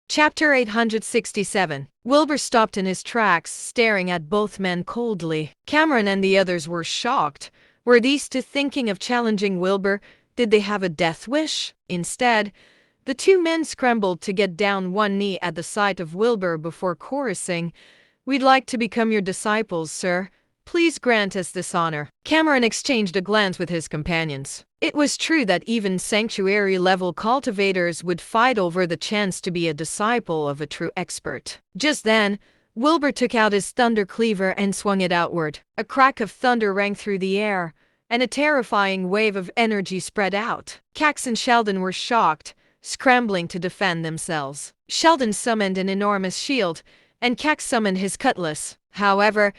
Chapter 867. Wilbur stopped in his tracks, staring at both men coldly. Cameron and the others were shocked. Were these two thinking of challenging Wilbur? Did they have a death wish? Instead, the two men scrambled to get down one knee at the sight of Wilbur before chorusing, "We'd like to become your disciples, sir. Please grant us this honor." Cameron exchanged a glance with his companions. It was true that even sanctuary-level cultivators would fight over the chance to be a disciple of a true expert. Just then, Wilbur took out his thunder cleaver and swung it outward. A crack of thunder rang through the air, and a terrifying wave of energy spread out. Cax and Sheldon were shocked, scrambling to defend themselves. Sheldon summoned an enormous shield, and Cax summoned his cutlass. However,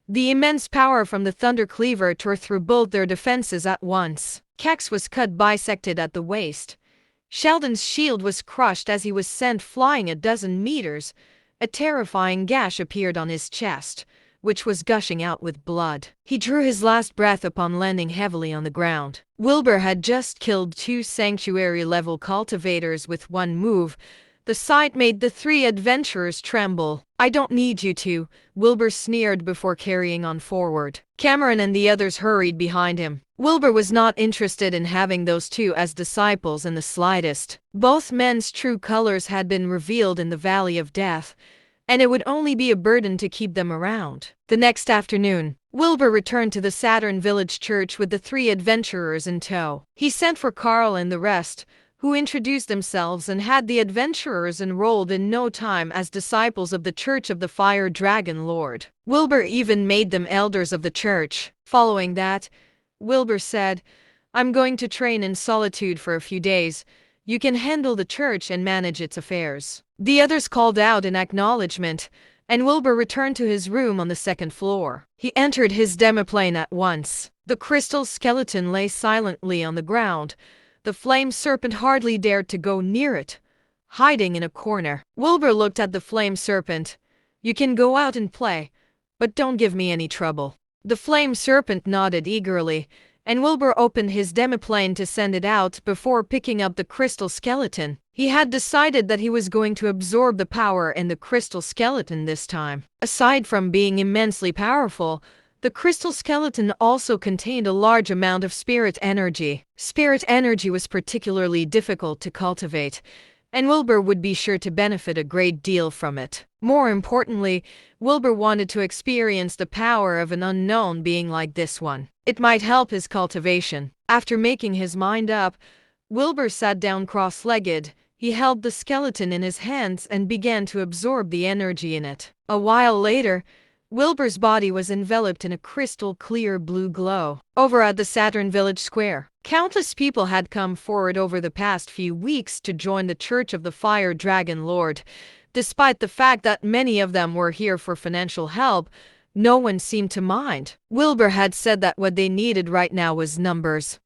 the immense power from the thunder cleaver tore through both their defenses at once. Cax was cut bisected at the waist. Sheldon's shield was crushed as he was sent flying a dozen meters. A terrifying gash appeared on his chest, which was gushing out with blood. He drew his last breath upon landing heavily on the ground. Wilbur had just killed two sanctuary-level cultivators with one move. The sight made the three adventurers tremble. "I don't need you to," Wilbur sneered before carrying on forward. Cameron and the others hurried behind him. Wilbur was not interested in having those two as disciples in the slightest. Both men's true colors had been revealed in the Valley of Death, and it would only be a burden to keep them around. The next afternoon, Wilbur returned to the Saturn Village Church with the three adventurers in tow. He sent for Carl and the rest, who introduced themselves and had the adventurers enrolled in no time as disciples of the Church of the Fire Dragon Lord. Wilbur even made them elders of the church. Following that, Wilbur said, "I'm going to train in solitude for a few days. You can handle the church and manage its affairs." The others called out in acknowledgement, and Wilbur returned to his room on the second floor. He entered his demiplane at once. The crystal skeleton lay silently on the ground. The flame serpent hardly dared to go near it, hiding in a corner. Wilbur looked at the flame serpent. "You can go out and play, but don't give me any trouble." The flame serpent nodded eagerly, and Wilbur opened his demiplane to send it out before picking up the crystal skeleton. He had decided that he was going to absorb the power in the crystal skeleton this time. Aside from being immensely powerful, the crystal skeleton also contained a large amount of spirit energy. Spirit energy was particularly difficult to cultivate, and Wilbur would be sure to benefit a great deal from it. More importantly, Wilbur wanted to experience the power of an unknown being like this one. It might help his cultivation. After making his mind up, Wilbur sat down cross-legged. He held the skeleton in his hands and began to absorb the energy in it. A while later, Wilbur's body was enveloped in a crystal-clear blue glow. Over at the Saturn Village Square, countless people had come forward over the past few weeks to join the Church of the Fire Dragon Lord. Despite the fact that many of them were here for financial help, no one seemed to mind. Wilbur had said that what they needed right now was numbers.